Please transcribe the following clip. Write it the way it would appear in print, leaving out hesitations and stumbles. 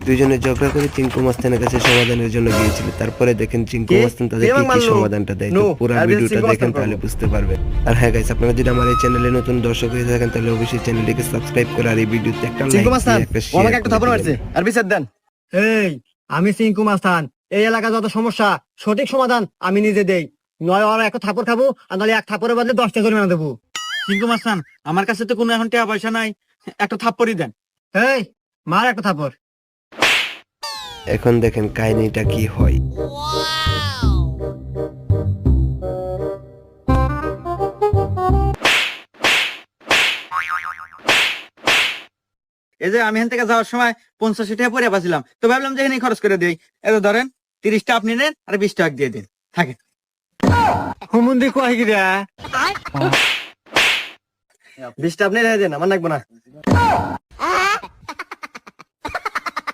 দুইজনে ঝগড়া করে চিঙ্কু মাস্তানের কাছে সমাধানের জন্য গিয়েছিল। তারপরে দেখেন চিঙ্কু মাস্তান তাদেরকে কি সমাধানটা দেয়। তো পুরো ভিডিওটা দেখেন তাহলে বুঝতে পারবেন। আর হ্যাঁ গাইস, আপনারা যদি আমার এই চ্যানেলে নতুন দর্শক হয়ে থাকেন তাহলে অবশ্যই চ্যানেলটিকে সাবস্ক্রাইব করে আর এই ভিডিওতে একটা লাইক দিয়ে একটা শেয়ার করে দিবেন। আর বিচার দেন। এই আমি চিঙ্কু মাস্তান, এই এলাকা যত সমস্যা সঠিক সমাধান আমি নিজে দেই। নয় ওরা একটা থাপড় খাবো, আর নাহলে এক থাপড়ের বদলে 10টা জরিমানা দেবো। চিঙ্কু মাস্তান, আমার কাছে তো কোনো এখন টাকা পয়সা নাই, একটা থাপ্পড়ই দেন। এই মার একটা থাপড়। এখন দেখেন কাহিনীটা কি হয়। এই যে আমি এখান থেকে যাওয়ার সময় 50 টাকা পরে পাচ্ছিলাম, তো ভাবলাম যে এখানে খরচ করে দিই। এই যে ধরেন 30টা আপনি নেন আর 20 টাকা দিয়ে দিন, থাকে। হুমুন্দি কয় গিরা 20টা আপনি রেখে দেন, আমার লাগবে না।